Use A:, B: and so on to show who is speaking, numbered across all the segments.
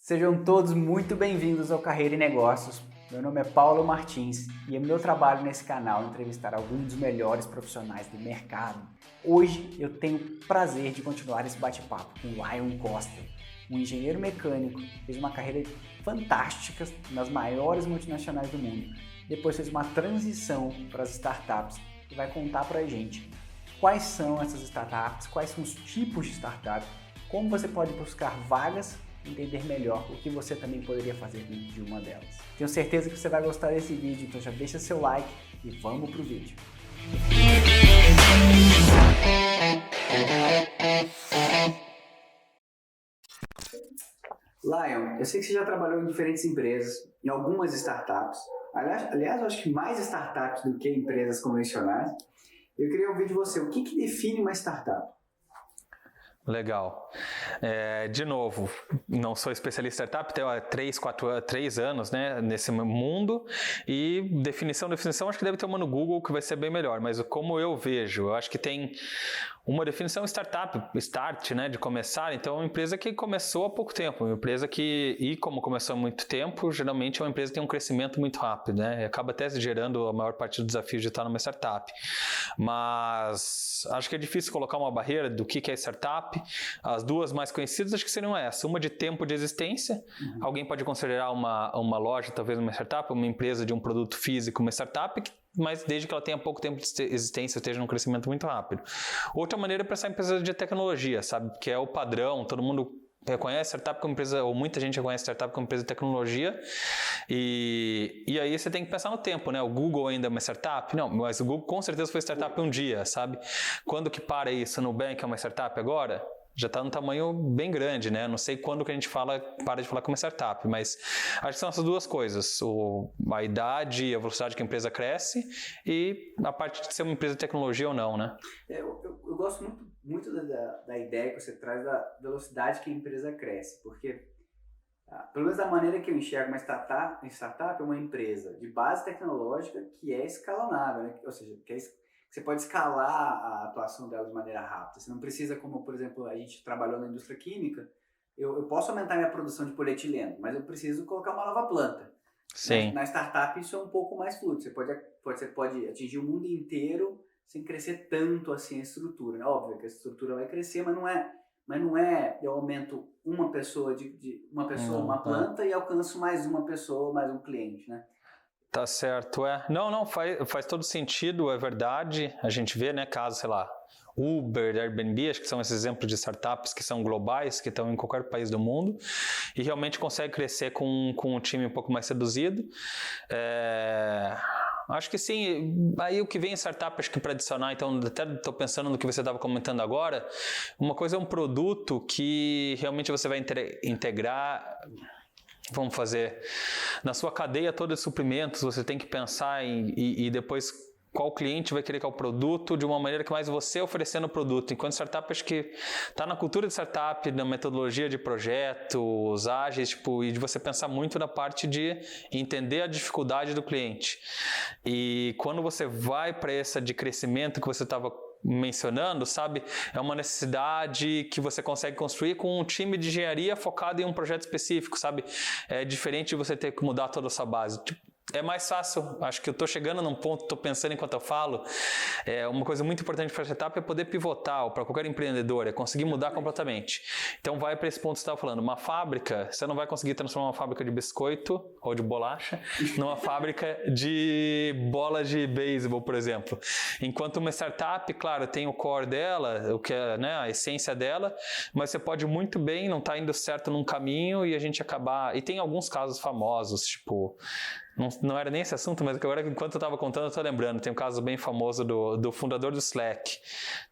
A: Sejam todos muito bem-vindos ao Carreira e Negócios. Meu nome é Paulo Martins e é meu trabalho nesse canal entrevistar alguns dos melhores profissionais do mercado. Hoje eu tenho o prazer de continuar esse bate-papo com o Lion Costa, um engenheiro mecânico que fez uma carreira fantástica nas maiores multinacionais do mundo. Depois fez uma transição para as startups e vai contar para a gente quais são essas startups, quais são os tipos de startups, como você pode buscar vagas, entender melhor o que você também poderia fazer dentro de uma delas. Tenho certeza que você vai gostar desse vídeo, então já deixa seu like e vamos pro vídeo. Lion, eu sei que você já trabalhou em diferentes empresas, em algumas startups. Aliás, eu acho que mais startups do que empresas convencionais. Eu queria ouvir de você, o que define uma startup?
B: Legal. De novo, não sou especialista em startup, tenho há 3 anos, né, nesse mundo, e definição, acho que deve ter uma no Google que vai ser bem melhor, mas como eu vejo, eu acho que tem uma definição start, né, de começar. Então é uma empresa que começou há pouco tempo, uma empresa que, como começou há muito tempo, geralmente é uma empresa que tem um crescimento muito rápido, né, e acaba até gerando a maior parte do desafio de estar numa startup. Mas acho que é difícil colocar uma barreira do que é startup. As duas mais conhecidas acho que seriam essas, uma de tempo de existência, alguém pode considerar uma loja talvez uma startup, uma empresa de um produto físico uma startup, mas desde que ela tenha pouco tempo de existência, esteja num crescimento muito rápido. Outra maneira é pensar em empresa de tecnologia, sabe? Que é o padrão, todo mundo reconhece startup como empresa, ou muita gente reconhece startup como empresa de tecnologia, e aí você tem que pensar no tempo, né? O Google ainda é uma startup? Não, mas o Google com certeza foi startup um dia, sabe? Quando que para isso? O Nubank é uma startup agora? Já está num tamanho bem grande, né? Não sei quando que a gente para de falar como startup, mas acho que são essas duas coisas, a idade e a velocidade que a empresa cresce e a parte de ser uma empresa de tecnologia ou não, né?
A: Eu gosto muito da ideia que você traz da velocidade que a empresa cresce, porque pelo menos da maneira que eu enxergo uma startup é uma empresa de base tecnológica que é escalonável, né? Ou seja, você pode escalar a atuação dela de maneira rápida. Você não precisa, como por exemplo, a gente trabalhou na indústria química, eu posso aumentar minha produção de polietileno, mas eu preciso colocar uma nova planta.
B: Sim.
A: Na startup isso é um pouco mais fluido. Você pode atingir o mundo inteiro sem crescer tanto assim a estrutura. É óbvio que a estrutura vai crescer, mas não é eu aumento uma pessoa uma planta e alcanço mais uma pessoa, mais um cliente, né?
B: Tá certo, Não, faz todo sentido, é verdade. A gente vê, né, casos, sei lá, Uber, Airbnb, acho que são esses exemplos de startups que são globais, que estão em qualquer país do mundo e realmente consegue crescer com um time um pouco mais reduzido. Acho que sim, aí o que vem em startup, acho que para adicionar, então até estou pensando no que você estava comentando agora, uma coisa é um produto que realmente você vai integrar. Vamos fazer na sua cadeia toda de suprimentos, você tem que pensar e depois qual cliente vai querer que é o produto de uma maneira que mais você oferecendo o produto. Enquanto startup, acho que está na cultura de startup, na metodologia de projetos ágeis, e de você pensar muito na parte de entender a dificuldade do cliente. E quando você vai para essa de crescimento que você estava mencionando, sabe? É uma necessidade que você consegue construir com um time de engenharia focado em um projeto específico, sabe? É diferente de você ter que mudar toda a sua base. É mais fácil, acho que eu estou chegando num ponto, estou pensando enquanto eu falo, uma coisa muito importante para a startup é poder pivotar, ou para qualquer empreendedor, é conseguir mudar completamente. Então vai para esse ponto que você estava falando, uma fábrica, você não vai conseguir transformar uma fábrica de biscoito ou de bolacha numa fábrica de bola de beisebol, por exemplo. Enquanto uma startup, claro, tem o core dela, o que é, né, a essência dela, mas você pode muito bem não estar indo certo num caminho e a gente acabar... E tem alguns casos famosos, tipo... Não era nem esse assunto, mas agora enquanto eu estava contando eu estou lembrando, tem um caso bem famoso do fundador do Slack.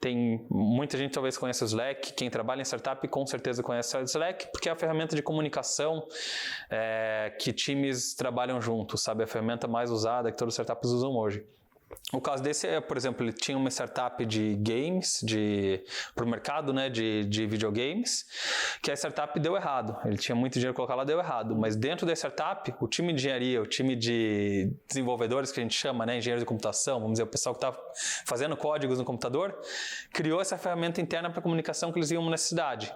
B: Tem muita gente talvez conheça o Slack, quem trabalha em startup com certeza conhece o Slack, porque é a ferramenta de comunicação que times trabalham juntos, sabe? A ferramenta mais usada que todas as startups usam hoje. O caso desse é, por exemplo, ele tinha uma startup de games, para o mercado, né, de videogames, que a startup deu errado. Ele tinha muito dinheiro para colocar lá, deu errado. Mas dentro da startup, o time de engenharia, o time de desenvolvedores, que a gente chama, né, engenheiros de computação, vamos dizer, o pessoal que está fazendo códigos no computador, criou essa ferramenta interna para comunicação que eles viam uma necessidade.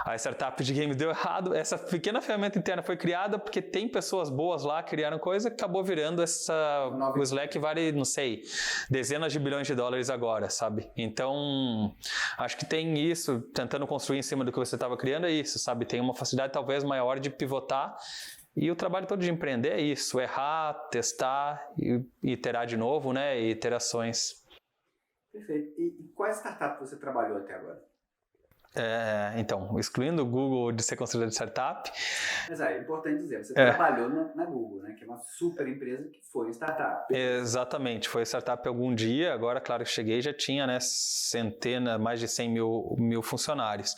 B: A startup de games deu errado, essa pequena ferramenta interna foi criada porque tem pessoas boas lá, criaram coisa, acabou virando o Slack vale, não sei, dezenas de bilhões de dólares agora, sabe? Então, acho que tem isso, tentando construir em cima do que você estava criando, é isso, sabe? Tem uma facilidade talvez maior de pivotar, e o trabalho todo de empreender é isso, errar, testar e iterar de novo, né? E iterações.
A: Perfeito. E quais startups você trabalhou até agora?
B: Então, excluindo o Google de ser considerado startup...
A: Mas é importante dizer, você trabalhou na Google, né, que é uma super empresa que foi startup.
B: Exatamente, foi startup algum dia, agora, claro que cheguei já tinha, né, mais de 100 mil funcionários.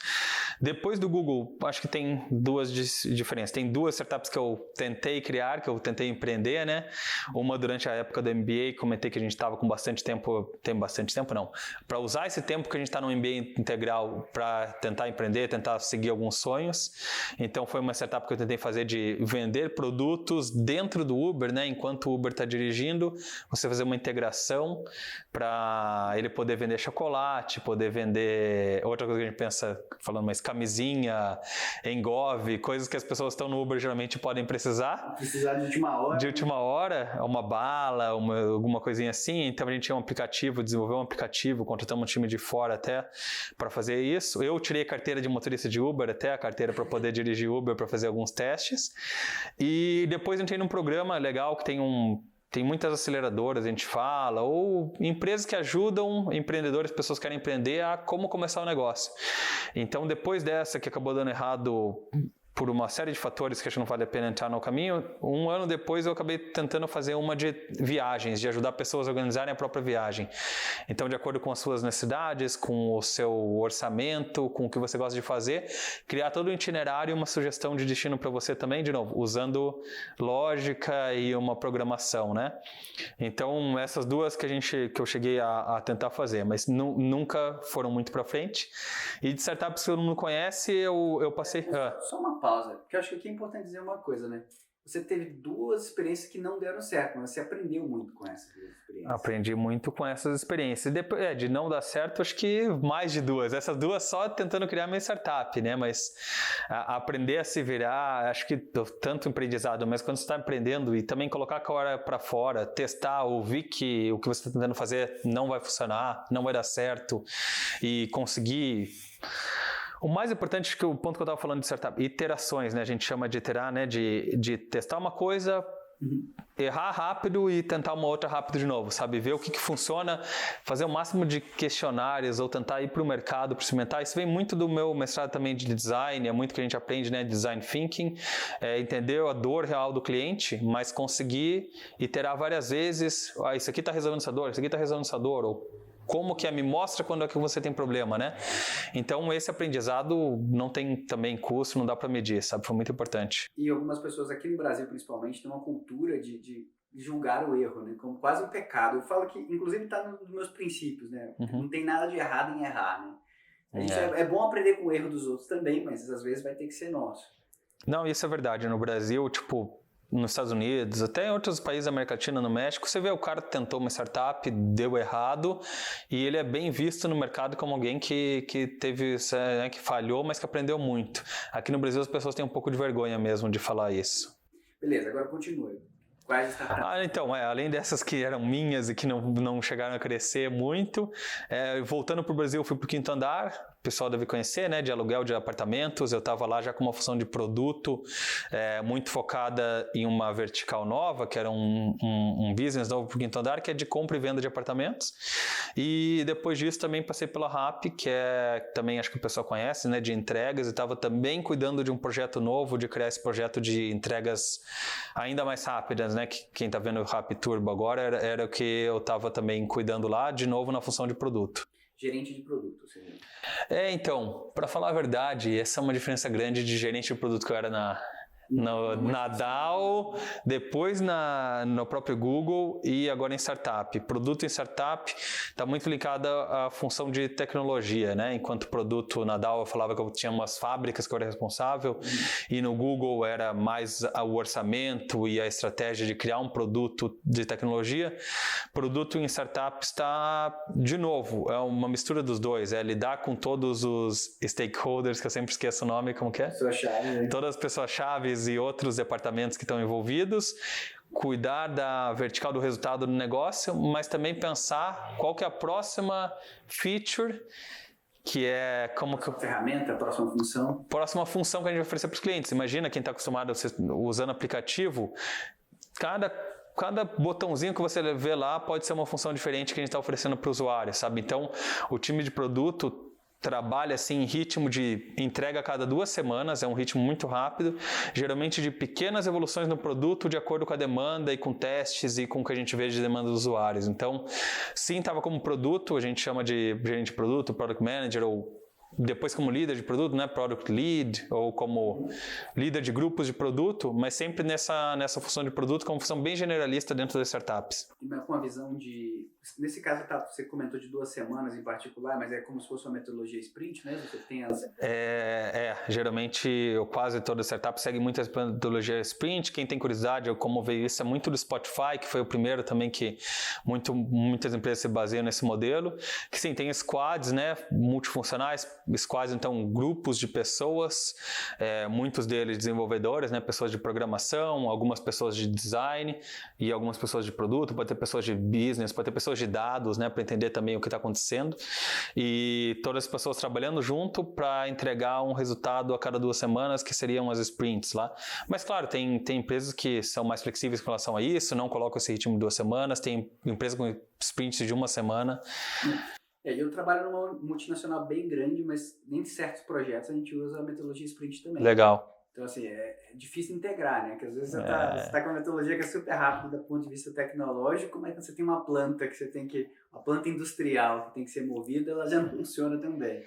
B: Depois do Google, acho que tem duas diferenças. Tem duas startups que eu tentei criar, que eu tentei empreender, né? Uma durante a época do MBA, comentei que a gente estava com bastante tempo, para usar esse tempo que a gente está no MBA integral para tentar empreender, tentar seguir alguns sonhos. Então foi uma startup que eu tentei fazer de vender produtos dentro do Uber, né? Enquanto o Uber está dirigindo, você fazer uma integração para ele poder vender chocolate, poder vender outra coisa que a gente pensa, falando mais camisinha, engove, coisas que as pessoas que estão no Uber geralmente podem precisar.
A: Precisar de última hora.
B: De última hora, uma bala, alguma coisinha assim. Então a gente tinha um aplicativo, desenvolveu um aplicativo, contratamos um time de fora até para fazer isso. Eu tirei a carteira de motorista de Uber, até a carteira para poder dirigir Uber, para fazer alguns testes. E depois entrei num programa legal que tem muitas aceleradoras, a gente fala, ou empresas que ajudam empreendedores, pessoas que querem empreender, a como começar o negócio. Então, depois dessa que acabou dando errado por uma série de fatores que acho que não vale a pena entrar no caminho, um ano depois eu acabei tentando fazer uma de viagens, de ajudar pessoas a organizarem a própria viagem. Então, de acordo com as suas necessidades, com o seu orçamento, com o que você gosta de fazer, criar todo o itinerário e uma sugestão de destino para você também, de novo, usando lógica e uma programação, né? Então, essas duas que eu cheguei a tentar fazer, mas nunca foram muito para frente. E de startups que todo mundo conhece, eu passei...
A: Só uma pausa, porque eu acho que aqui é importante dizer uma coisa, né? Você teve duas experiências que não deram certo, mas você aprendeu muito com essas duas experiências.
B: Aprendi muito com essas experiências. Depois, de não dar certo, acho que mais de duas. Essas duas só tentando criar minha startup, né? Mas aprender a se virar, acho que tanto aprendizado, mas quando você está empreendendo e também colocar a cara para fora, testar, ouvir que o que você está tentando fazer não vai funcionar, não vai dar certo e conseguir... O mais importante, que o ponto que eu estava falando de startup, iterações, né? A gente chama de iterar, né? De testar uma coisa, errar rápido e tentar uma outra rápido de novo, sabe? Ver o que funciona, fazer o máximo de questionários ou tentar ir para o mercado, para experimentar. Isso vem muito do meu mestrado também de design, é muito que a gente aprende, né? Design thinking, entender a dor real do cliente, mas conseguir iterar várias vezes. Isso aqui está resolvendo essa dor, isso aqui está resolvendo essa dor, ou como que me mostra quando é que você tem problema, né? Então, esse aprendizado não tem também custo, não dá para medir, sabe? Foi muito importante.
A: E algumas pessoas aqui no Brasil, principalmente, têm uma cultura de julgar o erro, né? Como quase um pecado. Eu falo que, inclusive, está nos meus princípios, né? Não tem nada de errado em errar, né? A gente é bom aprender com o erro dos outros também, mas às vezes vai ter que ser nosso.
B: Não, isso é verdade. No Brasil, nos Estados Unidos, até em outros países da América Latina, no México, você vê o cara que tentou uma startup, deu errado, e ele é bem visto no mercado como alguém que teve, né, que falhou, mas que aprendeu muito. Aqui no Brasil as pessoas têm um pouco de vergonha mesmo de falar isso.
A: Beleza, agora continua. Quais startups?
B: Então, além dessas que eram minhas e que não chegaram a crescer muito, voltando para o Brasil, eu fui para o Quinto Andar. O pessoal deve conhecer, né, de aluguel de apartamentos. Eu estava lá já com uma função de produto muito focada em uma vertical nova, que era um business novo para o Quinto Andar, que é de compra e venda de apartamentos. E depois disso também passei pela RAP, que também acho que o pessoal conhece, né, de entregas, e estava também cuidando de um projeto novo, de criar esse projeto de entregas ainda mais rápidas, né, que quem está vendo o RAP Turbo agora era o que eu estava também cuidando lá, de novo na função de produto.
A: Gerente de produto, seja.
B: Então, para falar a verdade, essa é uma diferença grande de gerente de produto que eu era Na DAO, depois no próprio Google e agora em startup. Produto em startup está muito ligado à função de tecnologia, né? Enquanto produto na DAO eu falava que eu tinha umas fábricas que eu era responsável e no Google era mais o orçamento e a estratégia de criar um produto de tecnologia. Produto em startup está, de novo, é uma mistura dos dois, é lidar com todos os stakeholders, que eu sempre esqueço o nome, como que é?
A: Pessoas-chave, né?
B: Todas as pessoas-chaves e outros departamentos que estão envolvidos, cuidar da vertical do resultado do negócio, mas também pensar qual que é a próxima feature, que é como que...
A: Ferramenta, próxima função.
B: Próxima função que a gente vai oferecer para os clientes. Imagina quem está acostumado usando aplicativo, cada botãozinho que você vê lá pode ser uma função diferente que a gente está oferecendo para o usuário, sabe? Então, o time de produto trabalha assim em ritmo de entrega a cada 2 semanas, é um ritmo muito rápido, geralmente de pequenas evoluções no produto de acordo com a demanda e com testes e com o que a gente vê de demanda dos usuários. Então, sim, estava como produto, a gente chama de gerente de produto, product manager ou depois como líder de produto, né, product lead, ou como líder de grupos de produto, mas sempre nessa função de produto como função bem generalista dentro das startups.
A: Com a visão de... Nesse caso, você comentou de 2 semanas em particular, mas é como se fosse uma metodologia sprint, né? Você tem as...
B: Geralmente, quase toda startup segue muitas metodologias sprint. Quem tem curiosidade, como veio isso, é muito do Spotify, que foi o primeiro também que muitas empresas se baseiam nesse modelo. Que sim, tem squads, né, multifuncionais. Squads, então, grupos de pessoas, muitos deles desenvolvedores, né, pessoas de programação, algumas pessoas de design e algumas pessoas de produto, pode ter pessoas de business, pode ter pessoas de dados, né, para entender também o que está acontecendo, e todas as pessoas trabalhando junto para entregar um resultado a cada 2 semanas, que seriam as sprints lá. Mas claro, tem empresas que são mais flexíveis com relação a isso, não colocam esse ritmo de 2 semanas, tem empresas com sprints de 1 semana.
A: Eu trabalho numa multinacional bem grande, mas em certos projetos a gente usa a metodologia sprint também.
B: Legal.
A: Então, assim, é difícil integrar, né? Porque às vezes você tá com uma metodologia que é super rápida do ponto de vista tecnológico, mas quando você tem uma planta uma planta industrial que tem que ser movida, ela já não funciona tão bem.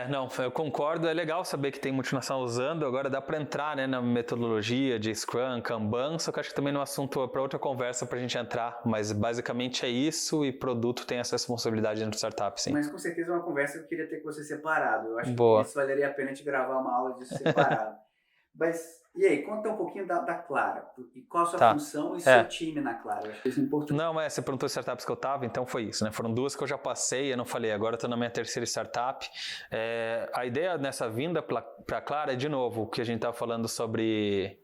B: Não, eu concordo, é legal saber que tem multinacional usando, agora dá para entrar, né, na metodologia de Scrum, Kanban, só que acho que também no assunto para outra conversa para a gente entrar, mas basicamente é isso e produto tem essa responsabilidade dentro do startup, sim.
A: Mas com certeza é uma conversa que eu queria ter com você separado, eu acho
B: Boa.
A: que isso valeria a pena te gravar uma aula disso separado. Mas, e aí, conta um pouquinho da Clara, e qual a sua função e seu time na Clara, eu acho que isso é importante.
B: Não, você perguntou as startups que eu estava, então foi isso, né? Foram 2 que eu já passei, eu não falei, agora eu estou na minha 3ª startup. A ideia nessa vinda para a Clara é, de novo, o que a gente estava falando sobre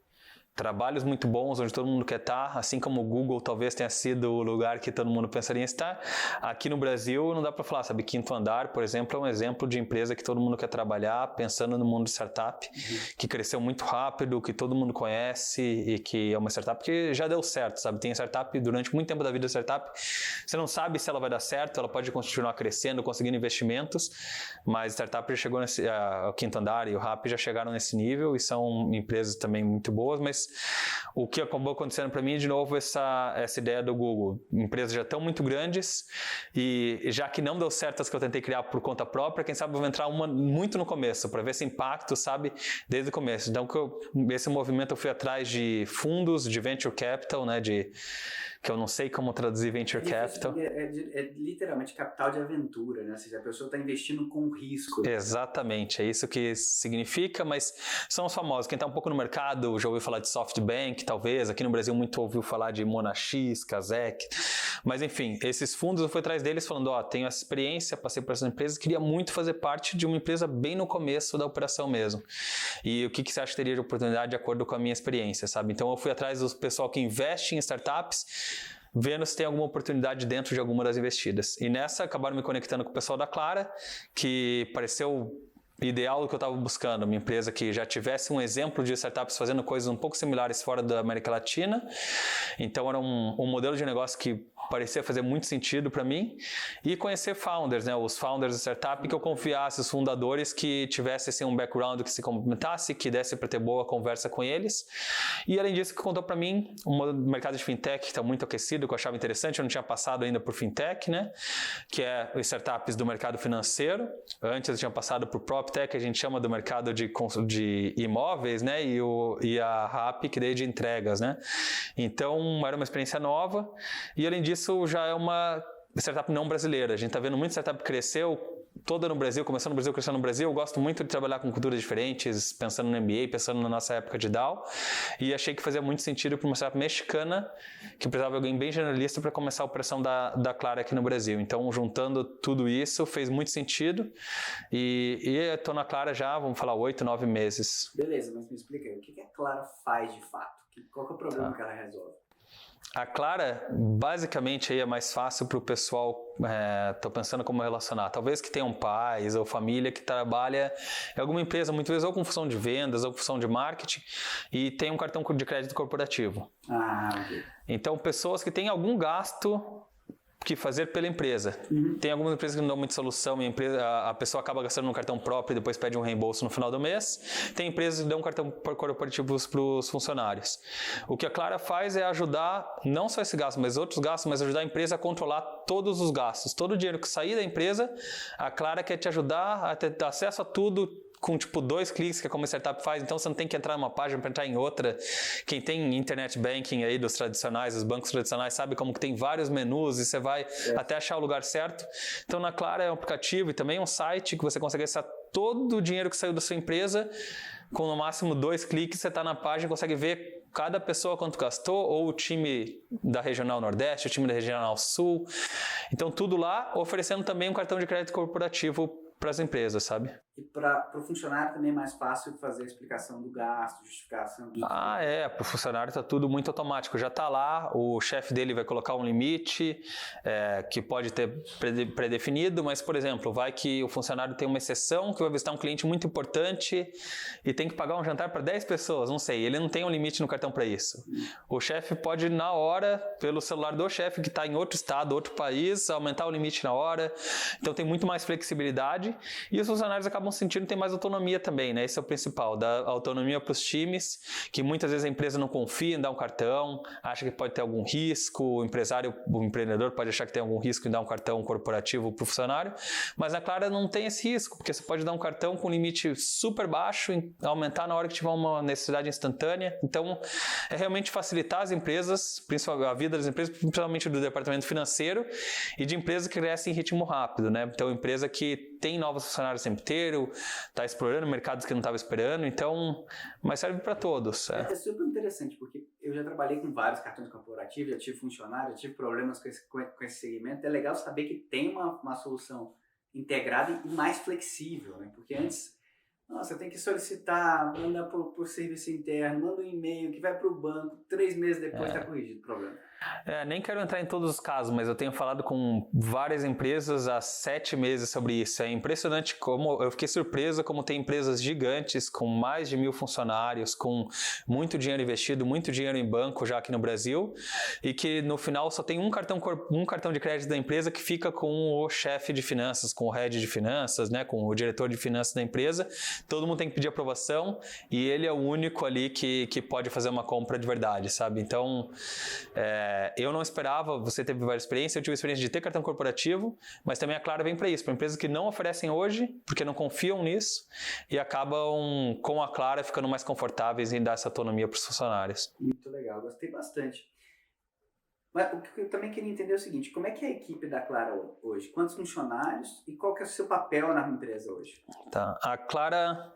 B: trabalhos muito bons, onde todo mundo quer estar, assim como o Google talvez tenha sido o lugar que todo mundo pensaria em estar. Aqui no Brasil não dá para falar, sabe? Quinto Andar, por exemplo, é um exemplo de empresa que todo mundo quer trabalhar, pensando no mundo de startup, que cresceu muito rápido, que todo mundo conhece e que é uma startup que já deu certo, sabe? Tem startup, durante muito tempo da vida da startup, você não sabe se ela vai dar certo, ela pode continuar crescendo, conseguindo investimentos, mas startup já chegou o Quinto Andar e o Rappi já chegaram nesse nível e são empresas também muito boas, mas o que acabou acontecendo para mim, de novo, essa ideia do Google. Empresas já estão muito grandes e já que não deu certo as que eu tentei criar por conta própria, quem sabe eu vou entrar uma muito no começo, para ver esse impacto, sabe, desde o começo. Então, esse movimento eu fui atrás de fundos, de venture capital, né, que eu não sei como traduzir venture capital.
A: É literalmente capital de aventura, né? Ou seja, a pessoa está investindo com risco.
B: Exatamente, é isso que significa, mas são os famosos. Quem está um pouco no mercado já ouviu falar de SoftBank, talvez. Aqui no Brasil muito ouviu falar de Monax, Kazek. Mas enfim, esses fundos eu fui atrás deles falando, tenho essa experiência, passei por essas empresas, queria muito fazer parte de uma empresa bem no começo da operação mesmo. E o que você acha que teria de oportunidade de acordo com a minha experiência, sabe? Então eu fui atrás do pessoal que investe em startups, vendo se tem alguma oportunidade dentro de alguma das investidas. E nessa acabaram me conectando com o pessoal da Clara, que pareceu ideal do que eu estava buscando, uma empresa que já tivesse um exemplo de startups fazendo coisas um pouco similares fora da América Latina. Então era um modelo de negócio que parecia fazer muito sentido para mim, e conhecer founders, né, os founders da startup, que eu confiasse, os fundadores que tivessem assim, um background que se complementasse, que desse para ter boa conversa com eles. E além disso, que contou para mim um mercado de fintech que está muito aquecido, que eu achava interessante, eu não tinha passado ainda por fintech, né, que é startups do mercado financeiro. Antes eu tinha passado por próprio PropTech, a gente chama do mercado de imóveis, né? E a Rappi, que daí de entregas, né? Então, era uma experiência nova e, além disso, já é uma startup não brasileira. A gente está vendo muita startup cresceu, toda no Brasil, começando no Brasil, crescendo no Brasil. Eu gosto muito de trabalhar com culturas diferentes, pensando no MBA, pensando na nossa época de DAO. E achei que fazia muito sentido para uma startup mexicana, que precisava de alguém bem generalista para começar a operação da Clara aqui no Brasil. Então, juntando tudo isso, fez muito sentido. E estou na Clara já, vamos falar, 8, 9 meses.
A: Beleza, mas me explica aí, o que a Clara faz de fato? Qual que é o problema que ela resolve?
B: A Clara, basicamente, aí é mais fácil para o pessoal, estou pensando como relacionar. Talvez que tenham pais ou família que trabalha em alguma empresa, muitas vezes ou com função de vendas ou com função de marketing, e tem um cartão de crédito corporativo.
A: Ok.
B: Então, pessoas que têm algum gasto que fazer pela empresa. Tem algumas empresas que não dão muita solução e a pessoa acaba gastando no cartão próprio e depois pede um reembolso no final do mês. Tem empresas que dão cartão corporativo para os funcionários. O que a Clara faz é ajudar, não só esse gasto, mas outros gastos, mas ajudar a empresa a controlar todos os gastos. Todo o dinheiro que sair da empresa, a Clara quer te ajudar a ter acesso a tudo, com tipo 2 cliques, que é como a startup faz, então você não tem que entrar numa página para entrar em outra. Quem tem internet banking aí dos tradicionais, dos bancos tradicionais, sabe como que tem vários menus e você vai até achar o lugar certo. Então na Clara é um aplicativo e também um site que você consegue acessar todo o dinheiro que saiu da sua empresa, com no máximo 2 cliques você está na página e consegue ver cada pessoa quanto gastou, ou o time da Regional Nordeste, o time da Regional Sul. Então tudo lá, oferecendo também um cartão de crédito corporativo para as empresas, sabe?
A: E para o funcionário também é mais fácil fazer a explicação do gasto, justificação do...
B: Para o funcionário está tudo muito automático. Já está lá, o chefe dele vai colocar um limite que pode ter pré-definido, mas, por exemplo, vai que o funcionário tem uma exceção que vai visitar um cliente muito importante e tem que pagar um jantar para 10 pessoas, não sei, ele não tem um limite no cartão para isso. O chefe pode, na hora, pelo celular do chefe que está em outro estado, outro país, aumentar o limite na hora. Então tem muito mais flexibilidade e os funcionários acabam sentindo que tem mais autonomia também, né? Esse é o principal, dar autonomia para os times, que muitas vezes a empresa não confia em dar um cartão, acha que pode ter algum risco, o empreendedor pode achar que tem algum risco em dar um cartão corporativo para o funcionário, mas na Clara não tem esse risco, porque você pode dar um cartão com limite super baixo, aumentar na hora que tiver uma necessidade instantânea. Então, é realmente facilitar as empresas, principalmente a vida das empresas, principalmente do departamento financeiro e de empresas que crescem em ritmo rápido, né? Então, empresa que tem novos funcionários o tempo inteiro, está explorando mercados que não estava esperando, então, mas serve para todos.
A: É super interessante, porque eu já trabalhei com vários cartões corporativos, já tive funcionário, já tive problemas com esse segmento. É legal saber que tem uma solução integrada e mais flexível, né? Porque antes, nossa, tem que solicitar, manda por serviço interno, manda um e-mail que vai para o banco, 3 meses depois está corrigido o problema.
B: Nem quero entrar em todos os casos, mas eu tenho falado com várias empresas há 7 meses sobre isso. É impressionante como eu fiquei surpreso como tem empresas gigantes com mais de 1.000 funcionários, com muito dinheiro investido, muito dinheiro em banco já aqui no Brasil, e que no final só tem um cartão de crédito da empresa que fica com o chefe de finanças, com o head de finanças, né, com o diretor de finanças da empresa. Todo mundo tem que pedir aprovação e ele é o único ali que pode fazer uma compra de verdade, sabe? Então, eu não esperava, você teve várias experiências, eu tive a experiência de ter cartão corporativo, mas também a Clara vem para isso, para empresas que não oferecem hoje, porque não confiam nisso e acabam com a Clara ficando mais confortáveis em dar essa autonomia para os funcionários.
A: Muito legal, gostei bastante. Mas o que eu também queria entender é o seguinte, como é que é a equipe da Clara hoje? Quantos funcionários e qual que é o seu papel na empresa hoje?
B: Tá, a Clara...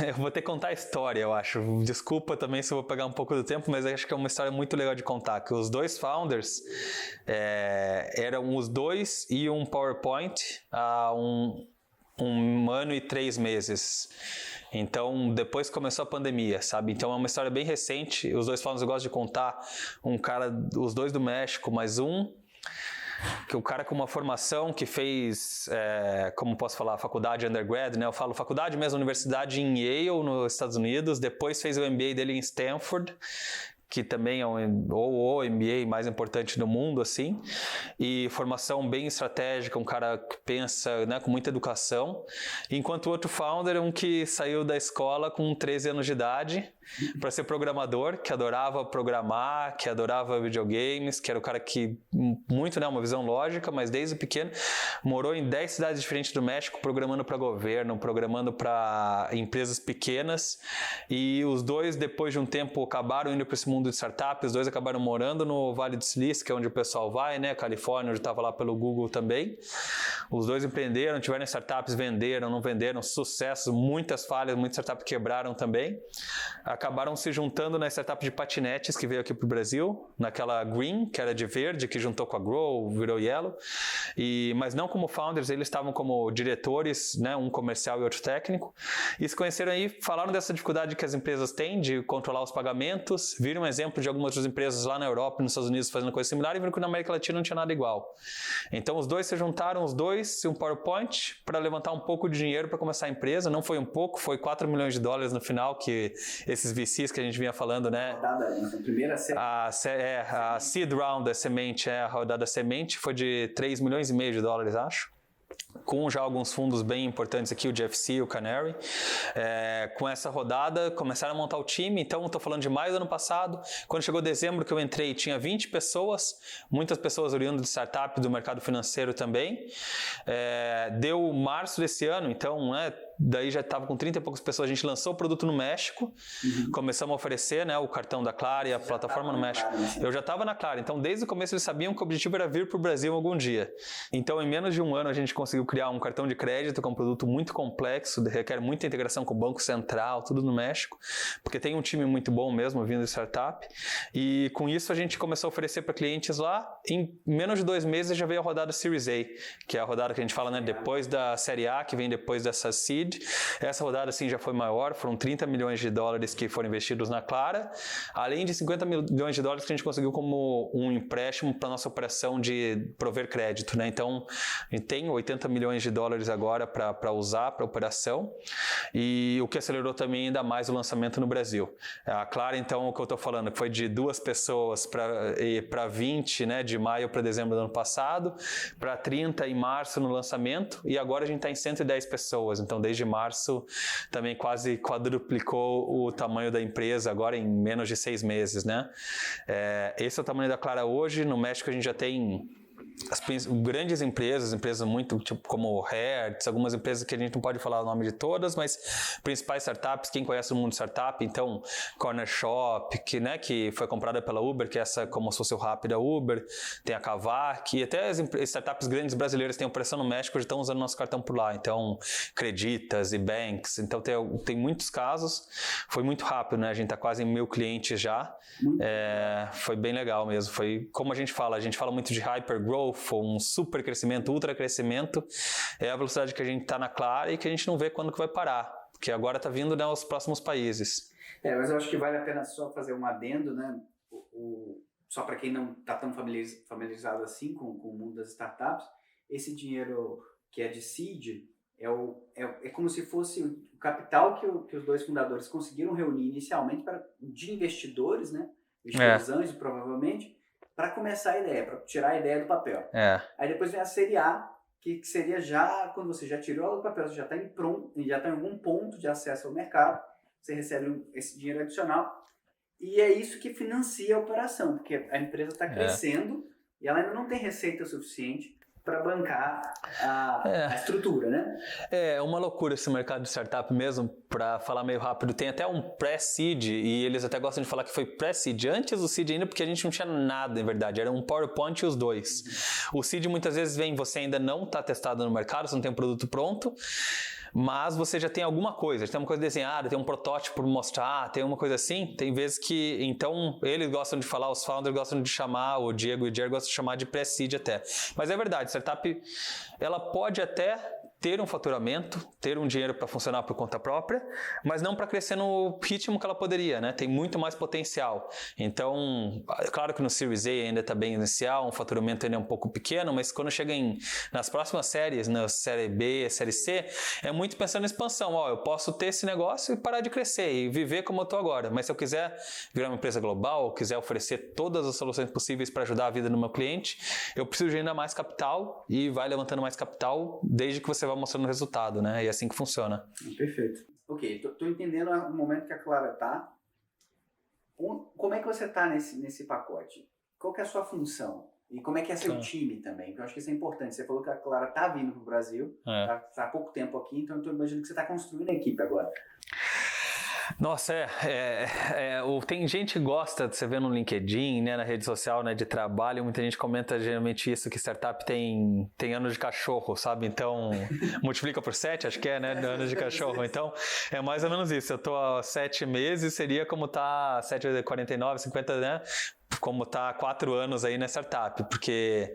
B: eu vou ter que contar a história, eu acho. Desculpa também se eu vou pegar um pouco do tempo, mas acho que é uma história muito legal de contar. Que os 2 founders eram os 2 e um PowerPoint há um ano e 3 meses. Então, depois começou a pandemia, sabe? Então, é uma história bem recente. Os 2 founders eu gosto de contar. Os 2 do México, mais um. Que o cara com uma formação que fez, como posso falar, faculdade undergrad, né? Eu falo faculdade mesmo, universidade em Yale, nos Estados Unidos. Depois fez o MBA dele em Stanford. que também é o MBA mais importante do mundo, assim, e formação bem estratégica, um cara que pensa, né, com muita educação, enquanto o outro founder é um que saiu da escola com 13 anos de idade para ser programador, que adorava programar, que adorava videogames, que era o cara que, muito, né, uma visão lógica, mas desde pequeno, morou em 10 cidades diferentes do México, programando para governo, programando para empresas pequenas, e os dois, depois de um tempo, acabaram indo para esse mundo de startups, os dois acabaram morando no Vale do Silício, que é onde o pessoal vai, né, Califórnia, onde estava lá pelo Google também. Os dois empreenderam, tiveram startups, venderam, não venderam, sucessos, muitas falhas, muitas startups quebraram também. Acabaram se juntando na startup de patinetes que veio aqui para o Brasil, naquela Green, que era de verde, que juntou com a Grow, virou Yellow, mas não como founders, eles estavam como diretores, né, um comercial e outro técnico, e se conheceram aí, falaram dessa dificuldade que as empresas têm de controlar os pagamentos, viram um exemplo de algumas outras empresas lá na Europa e nos Estados Unidos fazendo coisa similar, e viram que na América Latina não tinha nada igual. Então os dois se juntaram, um PowerPoint, para levantar um pouco de dinheiro para começar a empresa. Não foi um pouco, foi $4 milhões no final, que esses VCs que a gente vinha falando, né?
A: A primeira
B: a seed round da semente, a rodada semente, foi de $3,5 milhões, acho. Com já alguns fundos bem importantes aqui, o GFC, o Canary. Com essa rodada, começaram a montar o time. Então, estou falando de maio do ano passado. Quando chegou dezembro que eu entrei, tinha 20 pessoas, muitas pessoas oriundas de startup, do mercado financeiro também. Deu março desse ano, então, daí já estava com 30 e poucas pessoas, a gente lançou o produto no México, começamos a oferecer, né, o cartão da Clara e a plataforma no México. Eu já estava na Clara, então desde o começo eles sabiam que o objetivo era vir para o Brasil algum dia. Então em menos de um ano a gente conseguiu criar um cartão de crédito, que é um produto muito complexo, requer muita integração com o Banco Central, tudo no México, porque tem um time muito bom mesmo vindo de startup, e com isso a gente começou a oferecer para clientes lá. Em menos de 2 meses já veio a rodada Series A, que é a rodada que a gente fala, né, depois da Série A, que vem depois dessa Seed. Essa rodada sim já foi maior, foram $30 milhões que foram investidos na Clara, além de $50 milhões que a gente conseguiu como um empréstimo para nossa operação de prover crédito, né? Então a gente tem $80 milhões agora para usar para a operação, e o que acelerou também ainda mais o lançamento no Brasil. A Clara, então, o que eu estou falando, foi de 2 pessoas para 20, né, de maio para dezembro do ano passado, para 30 em março no lançamento, e agora a gente está em 110 pessoas, então desde março também quase quadruplicou o tamanho da empresa agora em menos de 6 meses, né? Esse é o tamanho da Clara hoje. No México a gente já tem as grandes empresas muito tipo como Hertz, algumas empresas que a gente não pode falar o nome de todas, mas principais startups, quem conhece o mundo startup, então Corner Shop, que foi comprada pela Uber, que é essa como se fosse o Rappi Uber, tem a Kavak, e até as startups grandes brasileiras têm operação no México, já estão usando nosso cartão por lá, então Creditas e Banks, então tem muitos casos, foi muito rápido, né? A gente está quase em 1.000 clientes já, foi bem legal mesmo, foi como a gente fala muito de hypergrowth, um super crescimento, ultra crescimento, é a velocidade que a gente está na Clara e que a gente não vê quando que vai parar, porque agora está vindo, né, os próximos países.
A: Mas eu acho que vale a pena só fazer um adendo, né? Só para quem não está tão familiarizado assim com o mundo das startups, esse dinheiro que é de seed é como se fosse o capital que os dois fundadores conseguiram reunir inicialmente de investidores, né? Investidores anjos, provavelmente, para começar a ideia, para tirar a ideia do papel. Aí depois vem a Série A, que seria já quando você já tirou ela do papel, você já está em algum ponto de acesso ao mercado, você recebe esse dinheiro adicional, e é isso que financia a operação, porque a empresa está crescendo e ela ainda não tem receita suficiente para bancar a estrutura, né?
B: É uma loucura esse mercado de startup mesmo, para falar meio rápido. Tem até um pré-seed, e eles até gostam de falar que foi pré-seed, antes do seed ainda, porque a gente não tinha nada, em verdade. Era um PowerPoint e os dois. O seed muitas vezes vem, você ainda não está testado no mercado, você não tem um produto pronto, mas você já tem alguma coisa, já tem uma coisa desenhada, tem um protótipo para mostrar, tem uma coisa assim. Tem vezes que, então, eles gostam de falar, os founders gostam de chamar, o Diego e o Jerry gostam de chamar de pré-seed até. Mas é verdade, startup, ela pode até ter um faturamento, ter um dinheiro para funcionar por conta própria, mas não para crescer no ritmo que ela poderia, né? Tem muito mais potencial. Então, claro que no Series A ainda está bem inicial, um faturamento ainda é um pouco pequeno, mas quando chega nas próximas séries, na série B, série C, é muito pensando em expansão. Eu posso ter esse negócio e parar de crescer e viver como eu estou agora, mas se eu quiser virar uma empresa global, quiser oferecer todas as soluções possíveis para ajudar a vida do meu cliente, eu preciso de ainda mais capital e vai levantando mais capital desde que você vai mostrando o resultado, né? E é assim que funciona.
A: Perfeito. Ok, tô entendendo o momento que a Clara tá. Como é que você tá nesse pacote? Qual que é a sua função? E como é que é seu time também? Porque eu acho que isso é importante. Você falou que a Clara tá vindo pro Brasil, tá há pouco tempo aqui, então eu tô imaginando que você tá construindo a equipe agora.
B: Nossa, tem gente que gosta, você vê no LinkedIn, né, na rede social, né, de trabalho, muita gente comenta geralmente isso, que startup tem ano de cachorro, sabe? Então, multiplica por 7, acho que né, anos de cachorro. Então, é mais ou menos isso. Eu tô há 7 meses, seria como tá 7, 49, 50, né? Como tá há 4 anos aí na startup, porque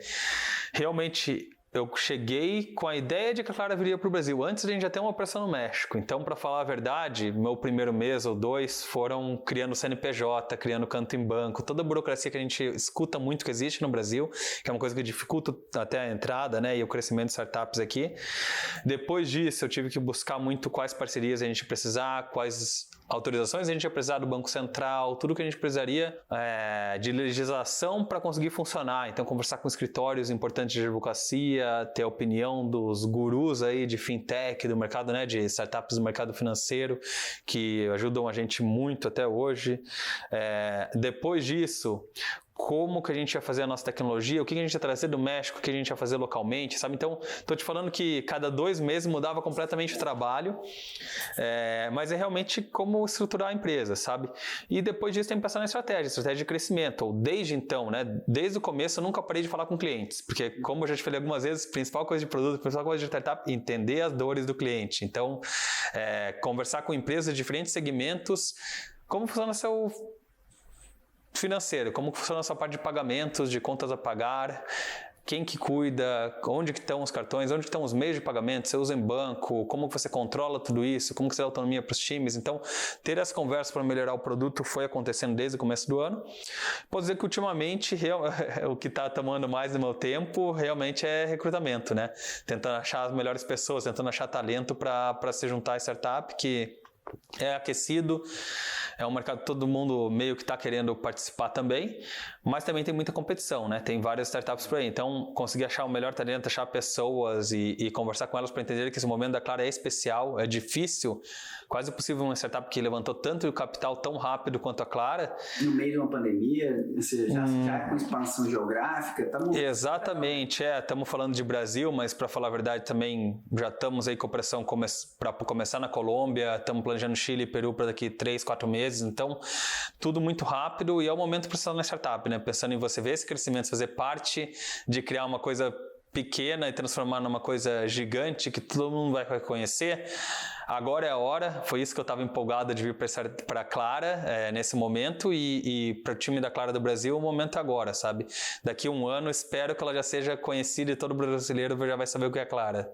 B: realmente eu cheguei com a ideia de que a Clara viria para o Brasil antes de a gente já ter uma operação no México. Então, para falar a verdade, meu primeiro mês ou 2 foram criando CNPJ, criando canto em banco, toda a burocracia que a gente escuta muito que existe no Brasil, que é uma coisa que dificulta até a entrada, né, e o crescimento de startups aqui. Depois disso, eu tive que buscar muito quais parcerias a gente ia precisar, quais autorizações a gente ia precisar do Banco Central, tudo que a gente precisaria de legislação para conseguir funcionar. Então, conversar com escritórios importantes de advocacia, ter a opinião dos gurus aí de fintech, do mercado, né, de startups do mercado financeiro, que ajudam a gente muito até hoje. Depois disso, como que a gente ia fazer a nossa tecnologia, o que a gente ia trazer do México, o que a gente ia fazer localmente, sabe? Então, estou te falando que cada 2 meses mudava completamente o trabalho, mas é realmente como estruturar a empresa, sabe? E depois disso tem que pensar na estratégia de crescimento, ou desde então, né? Desde o começo eu nunca parei de falar com clientes, porque como eu já te falei algumas vezes, principal coisa de produto, principal coisa de startup, entender as dores do cliente. Então, conversar com empresas de diferentes segmentos, como funciona seu financeiro, como funciona a sua parte de pagamentos, de contas a pagar, quem que cuida, onde que estão os cartões, onde que estão os meios de pagamento, você usa em banco, como você controla tudo isso, como que você dá autonomia para os times. Então, ter as conversas para melhorar o produto foi acontecendo desde o começo do ano. Posso dizer que ultimamente o que está tomando mais do meu tempo realmente é recrutamento, né? Tentando achar as melhores pessoas, tentando achar talento para se juntar à startup, que é aquecido, é um mercado que todo mundo meio que está querendo participar também, mas também tem muita competição, né? Tem várias startups por aí, então conseguir achar o melhor talento, achar pessoas e conversar com elas para entender que esse momento da Clara é especial, é difícil, quase impossível uma startup que levantou tanto capital tão rápido quanto a Clara.
A: No meio de uma pandemia, você já com expansão geográfica?
B: Exatamente, estamos falando de Brasil, mas para falar a verdade também já estamos aí com operação para começar na Colômbia, estamos planejando Chile e Peru para daqui 3, 4 meses, então tudo muito rápido e é o momento para estar na startup, né? Pensando em você ver esse crescimento, fazer parte de criar uma coisa pequena e transformar numa coisa gigante que todo mundo vai reconhecer. Agora é a hora, foi isso que eu estava empolgado de vir para a Clara nesse momento e para o time da Clara do Brasil, o momento é agora, sabe? Daqui a 1 ano, espero que ela já seja conhecida e todo brasileiro já vai saber o que é a Clara.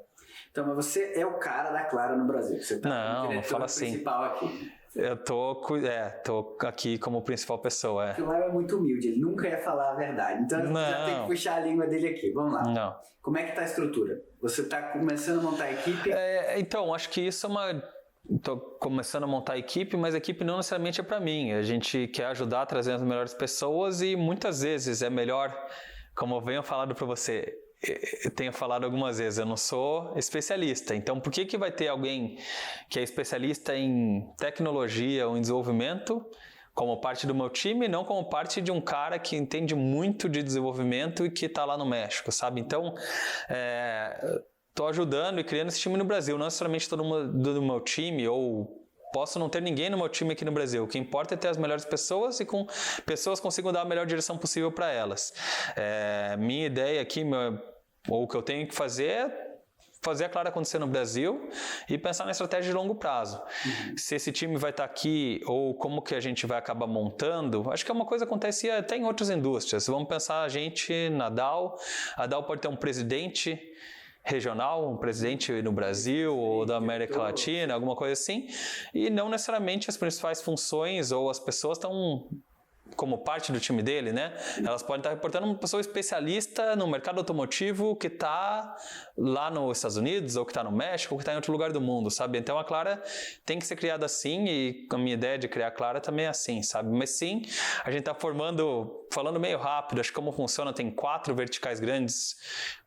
A: Então, mas você é o cara da Clara no Brasil. Você tá
B: não fala assim.
A: Principal aqui.
B: Eu tô aqui como principal pessoa.
A: Porque o Léo é muito humilde, ele nunca ia falar a verdade. Então, já tem que puxar a língua dele aqui. Vamos lá.
B: Não.
A: Como é que tá a estrutura? Você está começando a montar a equipe?
B: Então, acho que isso é uma... Estou começando a montar a equipe, mas a equipe não necessariamente é para mim. A gente quer ajudar a trazer as melhores pessoas e muitas vezes é melhor, como eu venho falando para você, eu tenho falado algumas vezes, eu não sou especialista. Então, por que vai ter alguém que é especialista em tecnologia ou em desenvolvimento como parte do meu time, não como parte de um cara que entende muito de desenvolvimento e que está lá no México, sabe? Então, estou ajudando e criando esse time no Brasil, não necessariamente todo mundo do meu time ou... Posso não ter ninguém no meu time aqui no Brasil. O que importa é ter as melhores pessoas e com pessoas consigam dar a melhor direção possível para elas. Minha ideia aqui, ou o que eu tenho que fazer é fazer a Clara acontecer no Brasil e pensar na estratégia de longo prazo. Se esse time vai estar aqui ou como que a gente vai acabar montando, acho que é uma coisa que acontece até em outras indústrias. Vamos pensar a gente na Dow. A Dow pode ter um presidente regional, um presidente no Brasil ou da América Latina, alguma coisa assim, e não necessariamente as principais funções ou as pessoas estão como parte do time dele, né? Elas podem estar reportando uma pessoa especialista no mercado automotivo que está lá nos Estados Unidos, ou que está no México, ou que está em outro lugar do mundo, sabe? Então a Clara tem que ser criada assim, e a minha ideia de criar a Clara também é assim, sabe? Mas sim, a gente está falando meio rápido, acho que como funciona, tem 4 verticais grandes,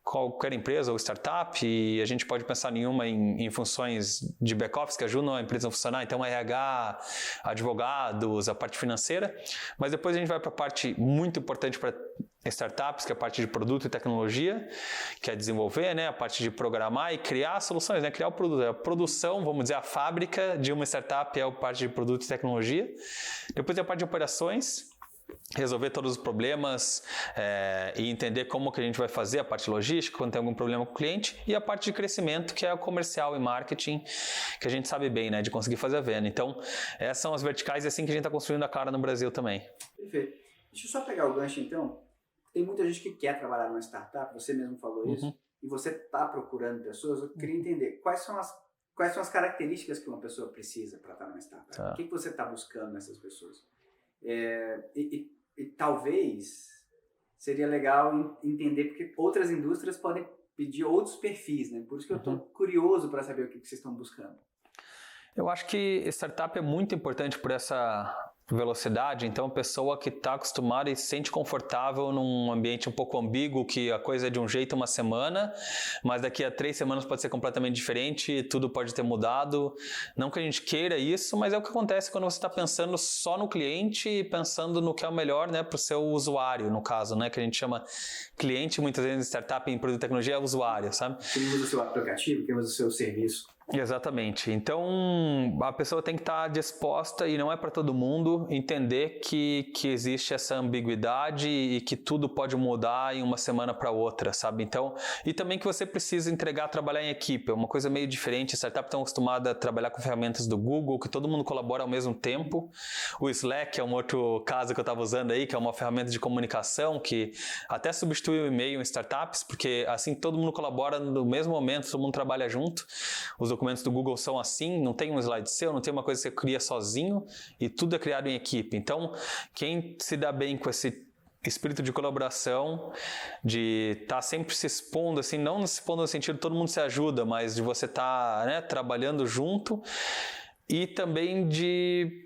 B: qualquer empresa ou startup, e a gente pode pensar nenhuma em funções de back-office que ajudam a empresa a funcionar, então RH, advogados, a parte financeira, mas depois a gente vai para a parte muito importante para startups, que é a parte de produto e tecnologia, que é desenvolver, né, a parte de programar e criar soluções, né, criar o produto, a produção, vamos dizer, a fábrica de uma startup é a parte de produto e tecnologia. Depois tem a parte de operações, resolver todos os problemas e entender como que a gente vai fazer a parte logística quando tem algum problema com o cliente, e a parte de crescimento, que é o comercial e marketing, que a gente sabe bem, né, de conseguir fazer a venda. Então, essas são as verticais, e assim que a gente está construindo a Clara no Brasil também.
A: Perfeito. Deixa eu só pegar o gancho então. Tem muita gente que quer trabalhar numa startup, você mesmo falou isso, e você está procurando pessoas. Eu queria entender quais são as características que uma pessoa precisa para estar numa startup. Tá. O que você está buscando nessas pessoas? E talvez seria legal entender, porque outras indústrias podem pedir outros perfis, né? Por isso que eu estou curioso para saber o que vocês estão buscando.
B: Eu acho que startup é muito importante por essa velocidade, então a pessoa que está acostumada e se sente confortável num ambiente um pouco ambíguo, que a coisa é de um jeito uma semana, mas daqui a 3 semanas pode ser completamente diferente, tudo pode ter mudado. Não que a gente queira isso, mas é o que acontece quando você está pensando só no cliente e pensando no que é o melhor, né, para o seu usuário, no caso, né, que a gente chama cliente, muitas vezes em startup, em produto de tecnologia, é usuário, sabe?
A: Quem usa o seu aplicativo, quem usa o seu serviço.
B: Exatamente. Então, a pessoa tem que estar disposta, e não é para todo mundo, entender que existe essa ambiguidade e que tudo pode mudar em uma semana para outra, sabe? Então, e também que você precisa trabalhar em equipe. É uma coisa meio diferente. A startup está acostumada a trabalhar com ferramentas do Google, que todo mundo colabora ao mesmo tempo. O Slack é um outro caso que eu estava usando aí, que é uma ferramenta de comunicação que até substitui o e-mail em startups, porque assim todo mundo colabora no mesmo momento, todo mundo trabalha junto. Os documentos do Google são assim, não tem um slide seu, não tem uma coisa que você cria sozinho, e tudo é criado em equipe. Então, quem se dá bem com esse espírito de colaboração, de estar sempre se expondo, assim, não se expondo no sentido de todo mundo se ajuda, mas de você estar, né, trabalhando junto, e também de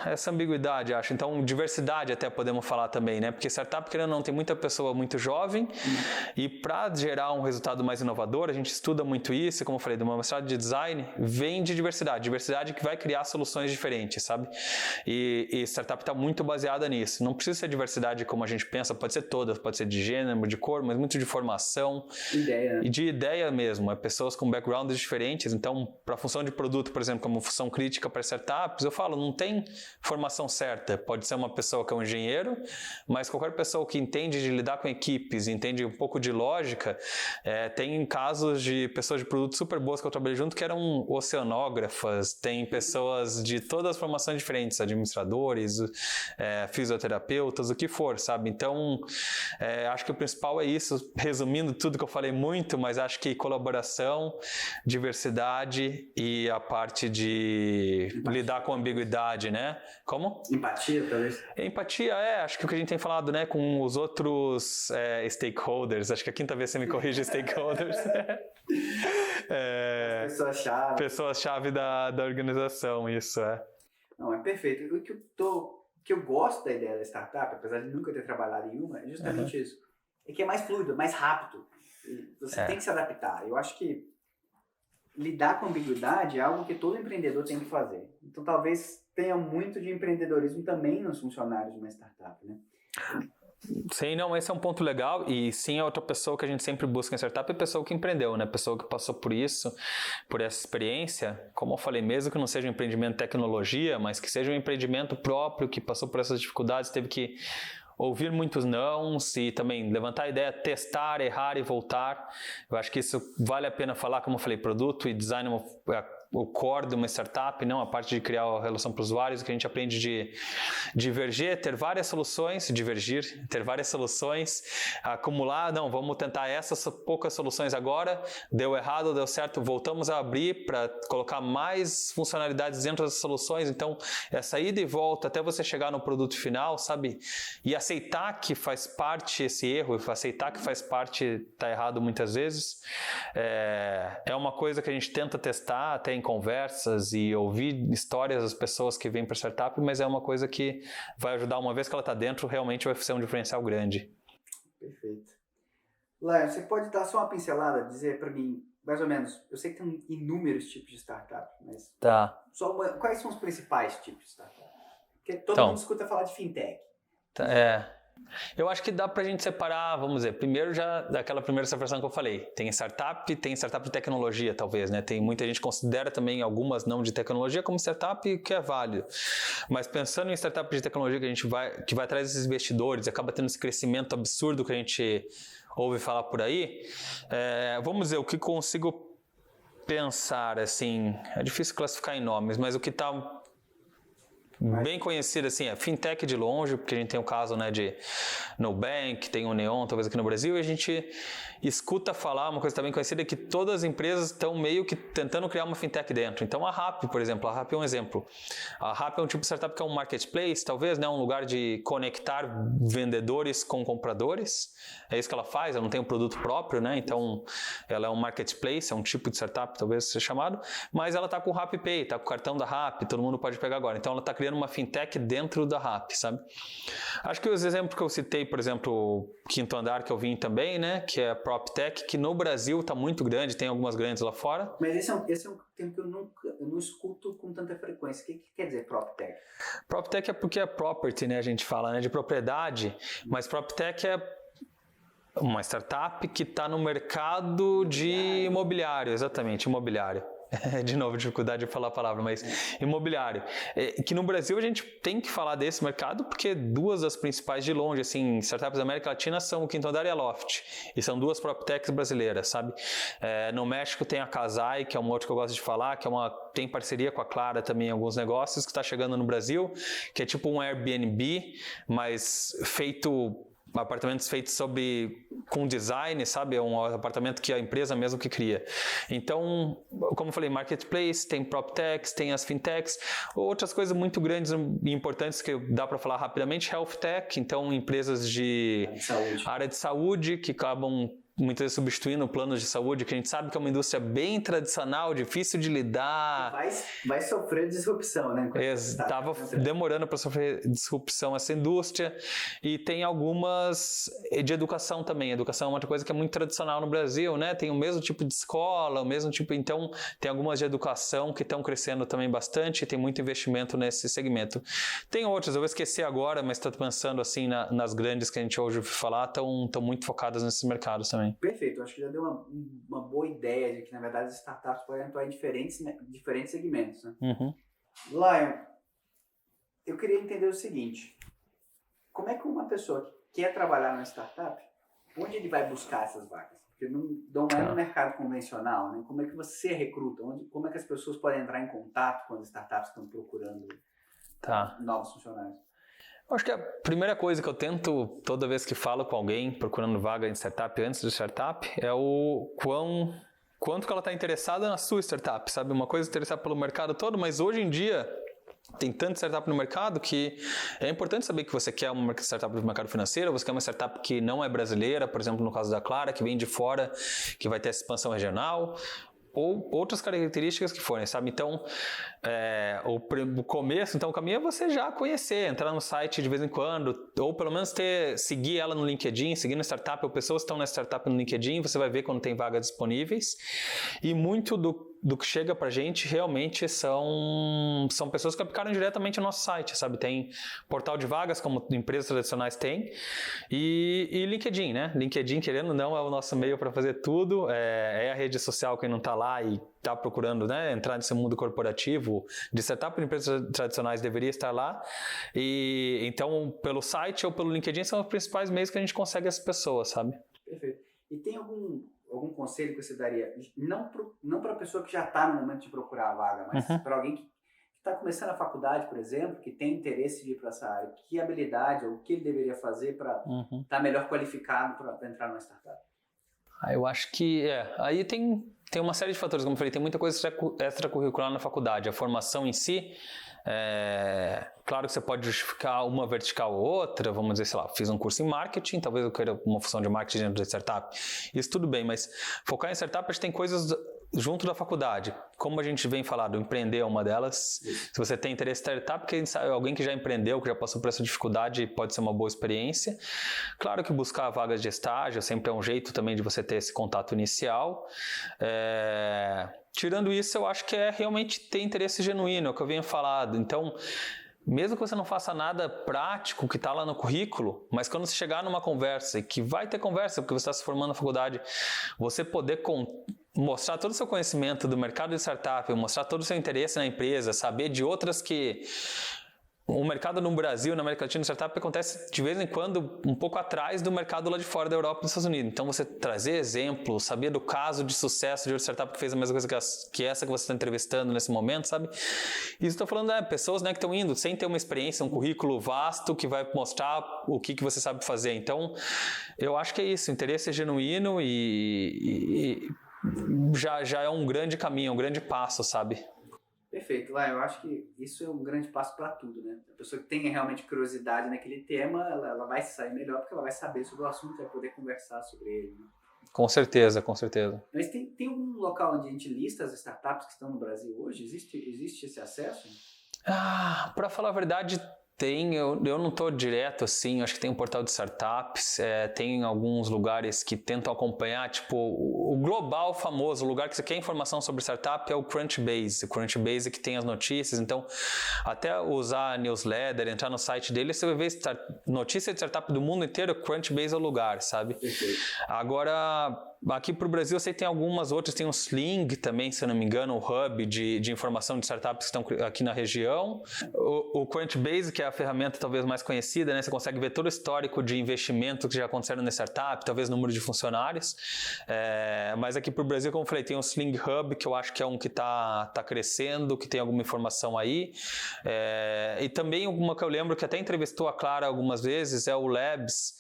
B: essa ambiguidade, acho. Então, diversidade até podemos falar também, né? Porque startup, querendo ou não, tem muita pessoa muito jovem, e para gerar um resultado mais inovador, a gente estuda muito isso, como eu falei, de uma mestrado de design, vem de diversidade que vai criar soluções diferentes, sabe? E startup está muito baseada nisso. Não precisa ser diversidade como a gente pensa, pode ser todas, pode ser de gênero, de cor, mas muito de formação.
A: Ideia.
B: E de ideia mesmo, pessoas com backgrounds diferentes. Então, para a função de produto, por exemplo, como função crítica para startups, eu falo, não tem formação certa. Pode ser uma pessoa que é um engenheiro, mas qualquer pessoa que entende de lidar com equipes, entende um pouco de lógica, tem casos de pessoas de produtos super boas que eu trabalhei junto que eram oceanógrafas, tem pessoas de todas as formações diferentes, administradores, fisioterapeutas, o que for, sabe? Então, acho que o principal é isso, resumindo tudo que eu falei muito, mas acho que colaboração, diversidade e a parte de lidar com ambiguidade, né? Como?
A: Empatia, talvez.
B: Empatia, acho que o que a gente tem falado, né, com os outros stakeholders, acho que a quinta vez você me corrige, stakeholders.
A: Pessoas-chave.
B: Pessoas-chave da organização, isso é.
A: Não, é perfeito. O que eu gosto da ideia da startup, apesar de nunca ter trabalhado em uma, é justamente isso. É que é mais fluido, mais rápido. Você tem que se adaptar. Eu acho que lidar com ambiguidade é algo que todo empreendedor tem que fazer. Então, talvez tenha muito de empreendedorismo também nos funcionários de uma startup, né?
B: Sim, não, esse é um ponto legal, e sim, a outra pessoa que a gente sempre busca em startup é a pessoa que empreendeu, né? Pessoa que passou por isso, por essa experiência, como eu falei, mesmo que não seja um empreendimento de tecnologia, mas que seja um empreendimento próprio, que passou por essas dificuldades, teve que ouvir muitos nãos e também levantar a ideia, testar, errar e voltar. Eu acho que isso vale a pena falar, como eu falei, produto e design o core de uma startup, não a parte de criar a relação para os usuários, que a gente aprende de divergir, ter várias soluções, divergir, ter várias soluções, acumular, não, vamos tentar essas poucas soluções agora, deu errado, deu certo, voltamos a abrir para colocar mais funcionalidades dentro das soluções, então essa ida e volta até você chegar no produto final, sabe? E aceitar que faz parte esse erro, aceitar que faz parte tá errado muitas vezes, é uma coisa que a gente tenta testar até em conversas e ouvir histórias das pessoas que vêm para a startup, mas é uma coisa que vai ajudar, uma vez que ela está dentro, realmente vai ser um diferencial grande.
A: Perfeito. Laio, você pode dar só uma pincelada, dizer para mim, mais ou menos, eu sei que tem inúmeros tipos de startup, mas quais são os principais tipos de startup? Porque todo mundo escuta falar de fintech.
B: Eu acho que dá pra gente separar, vamos dizer, primeiro já daquela primeira separação que eu falei, tem startup de tecnologia talvez, né? Tem muita gente que considera também algumas não de tecnologia como startup, que é válido. Mas pensando em startup de tecnologia que vai atrás desses investidores, acaba tendo esse crescimento absurdo que a gente ouve falar por aí, vamos dizer, o que consigo pensar, assim, é difícil classificar em nomes, mas o que está bem conhecido assim é fintech de longe, porque a gente tem o caso, né, de Nubank, tem o Neon, talvez aqui no Brasil, e a gente escuta falar, uma coisa também conhecida, é que todas as empresas estão meio que tentando criar uma fintech dentro. Então a Rappi, por exemplo, a Rappi é um exemplo. A Rappi é um tipo de startup que é um marketplace, talvez, né, um lugar de conectar vendedores com compradores. É isso que ela faz, ela não tem um produto próprio, né? Então ela é um marketplace, é um tipo de startup, talvez seja chamado, mas ela está com o Rappi Pay, está com o cartão da Rappi, todo mundo pode pegar agora. Então ela está criando uma fintech dentro da Rappi, sabe? Acho que os exemplos que eu citei, por exemplo, o Quinto Andar que eu vim também, né, que é a PropTech, que no Brasil está muito grande, tem algumas grandes lá fora.
A: Mas esse é um termo que eu não escuto com tanta frequência. O que quer dizer PropTech?
B: PropTech é porque é property, né, a gente fala, né, de propriedade, mas PropTech é uma startup que está no mercado de imobiliário, exatamente, imobiliário. De novo, dificuldade de falar a palavra, mas imobiliário. Que no Brasil a gente tem que falar desse mercado porque duas das principais de longe, assim, startups da América Latina são o Quinto Andar e a Loft. E são duas PropTechs brasileiras, sabe? No México tem a Casai, que é um outro que eu gosto de falar, que tem parceria com a Clara também em alguns negócios, que está chegando no Brasil, que é tipo um Airbnb, mas apartamentos feitos com design, sabe? É um apartamento que a empresa mesmo que cria. Então, como eu falei, marketplace, tem PropTechs, tem as fintechs, outras coisas muito grandes e importantes que dá para falar rapidamente, health tech, então empresas de área de saúde que acabam muitas vezes substituindo planos de saúde, que a gente sabe que é uma indústria bem tradicional, difícil de lidar.
A: Vai sofrer disrupção, né?
B: Estava demorando para sofrer disrupção essa indústria. E tem algumas de educação também. Educação é uma outra coisa que é muito tradicional no Brasil, né? Tem o mesmo tipo de escola, o mesmo tipo... Então, tem algumas de educação que estão crescendo também bastante e tem muito investimento nesse segmento. Tem outras, eu vou esquecer agora, mas estou pensando assim nas grandes que a gente hoje ouve falar, estão muito focadas nesses mercados também.
A: Perfeito, acho que já deu uma boa ideia de que, na verdade, as startups podem atuar em diferentes segmentos. Né?
B: Uhum.
A: Lion, eu queria entender o seguinte, como é que uma pessoa que quer trabalhar na startup, onde ele vai buscar essas vagas? Porque não é no mercado convencional, né? Como é que você recruta? Como é que as pessoas podem entrar em contato com as startups que estão procurando novos funcionários?
B: Eu acho que a primeira coisa que eu tento, toda vez que falo com alguém procurando vaga em startup, antes de startup, é o quanto que ela está interessada na sua startup, sabe? Uma coisa é interessar pelo mercado todo, mas hoje em dia tem tanta startup no mercado que é importante saber que você quer uma startup do mercado financeiro, você quer uma startup que não é brasileira, por exemplo, no caso da Clara, que vem de fora, que vai ter essa expansão regional, ou outras características que forem, sabe? Então, o começo, então o caminho é você já conhecer, entrar no site de vez em quando, ou pelo menos seguir ela no LinkedIn, seguir na startup, ou pessoas que estão na startup no LinkedIn, você vai ver quando tem vagas disponíveis. E muito do que chega pra gente realmente são pessoas que aplicaram diretamente no nosso site, sabe? Tem portal de vagas, como empresas tradicionais têm, e LinkedIn, né? LinkedIn, querendo ou não, é o nosso meio para fazer tudo, é a rede social quem não está lá e está procurando, né, entrar nesse mundo corporativo de startup, empresas tradicionais deveria estar lá. E então, pelo site ou pelo LinkedIn são os principais meios que a gente consegue essas pessoas, sabe?
A: Perfeito. E tem algum conselho que você daria? Não para a pessoa que já está no momento de procurar a vaga, mas para alguém que está começando a faculdade, por exemplo, que tem interesse de ir para essa área. Que habilidade ou o que ele deveria fazer para estar melhor qualificado para entrar numa startup?
B: Eu acho que aí tem uma série de fatores, como eu falei, tem muita coisa extracurricular na faculdade. A formação em si, claro que você pode justificar uma vertical ou outra, vamos dizer, sei lá, fiz um curso em marketing, talvez eu queira uma função de marketing dentro de startup. Isso tudo bem, mas focar em startup, a gente tem coisas junto da faculdade. Como a gente vem falando, empreender é uma delas. Se você tem interesse em startup, quem sabe, alguém que já empreendeu, que já passou por essa dificuldade, pode ser uma boa experiência. Claro que buscar vagas de estágio sempre é um jeito também de você ter esse contato inicial. Tirando isso, eu acho que é realmente ter interesse genuíno, é o que eu venho falando. Então, mesmo que você não faça nada prático que está lá no currículo, mas quando você chegar numa conversa, e que vai ter conversa, porque você está se formando na faculdade, você poder mostrar todo o seu conhecimento do mercado de startup, mostrar todo o seu interesse na empresa, saber de outras que... O mercado no Brasil, na América Latina, startup acontece de vez em quando um pouco atrás do mercado lá de fora da Europa e dos Estados Unidos. Então, você trazer exemplos, saber do caso de sucesso de outra startup que fez a mesma coisa que essa que você está entrevistando nesse momento, sabe? Isso estou falando pessoas, né, que estão indo sem ter uma experiência, um currículo vasto que vai mostrar o que você sabe fazer. Então, eu acho que é isso, interesse é genuíno e já é um grande caminho, um grande passo, sabe?
A: Perfeito, lá eu acho que isso é um grande passo para tudo, né? A pessoa que tenha realmente curiosidade naquele tema, ela vai sair melhor porque ela vai saber sobre o assunto, vai poder conversar sobre ele, né?
B: Com certeza, com certeza.
A: Mas tem algum local onde a gente lista as startups que estão no Brasil hoje? Existe esse acesso?
B: Para falar a verdade, tem. Eu não estou direto assim, acho que tem um portal de startups, tem alguns lugares que tentam acompanhar, tipo, o global famoso, o lugar que você quer informação sobre startup é o Crunchbase. O Crunchbase que tem as notícias, então até usar a newsletter, entrar no site dele, você vai ver notícia de startup do mundo inteiro, o Crunchbase é o lugar, sabe? Perfeito. Agora... Aqui para o Brasil eu sei que tem algumas outras, tem o Sling também, se eu não me engano, o hub de informação de startups que estão aqui na região. O Crunchbase, que é a ferramenta talvez mais conhecida, né? Você consegue ver todo o histórico de investimento que já aconteceram na startup, talvez número de funcionários. Mas aqui para o Brasil, como eu falei, tem o Sling Hub, que eu acho que é um que está crescendo, que tem alguma informação aí. E também uma que eu lembro que até entrevistou a Clara algumas vezes, é o Labs.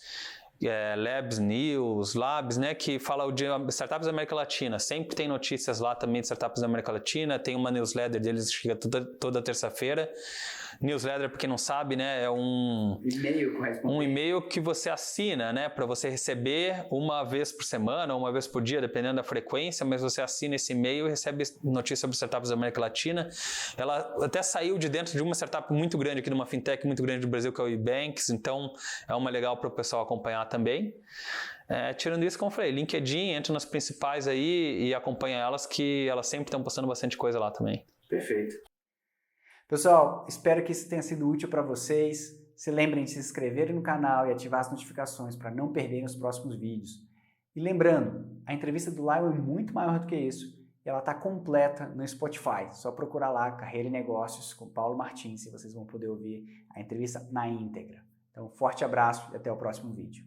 B: Labs News, Labs, né, que fala de startups da América Latina. Sempre tem notícias lá também de startups da América Latina. Tem uma newsletter deles que chega toda terça-feira. Newsletter, para quem não sabe, né, é um e-mail que você assina, né, para você receber uma vez por semana ou uma vez por dia, dependendo da frequência, mas você assina esse e-mail e recebe notícias sobre startups da América Latina. Ela até saiu de dentro de uma startup muito grande aqui, de uma fintech muito grande do Brasil, que é o eBanks, então é uma legal para o pessoal acompanhar também. Tirando isso, como eu falei, LinkedIn, entra nas principais aí e acompanha elas, que elas sempre estão postando bastante coisa lá também.
A: Perfeito. Pessoal, espero que isso tenha sido útil para vocês. Se lembrem de se inscreverem no canal e ativar as notificações para não perderem os próximos vídeos. E lembrando, a entrevista do Lion é muito maior do que isso. E ela está completa no Spotify. Só procurar lá Carreira e Negócios com Paulo Martins e vocês vão poder ouvir a entrevista na íntegra. Então, forte abraço e até o próximo vídeo.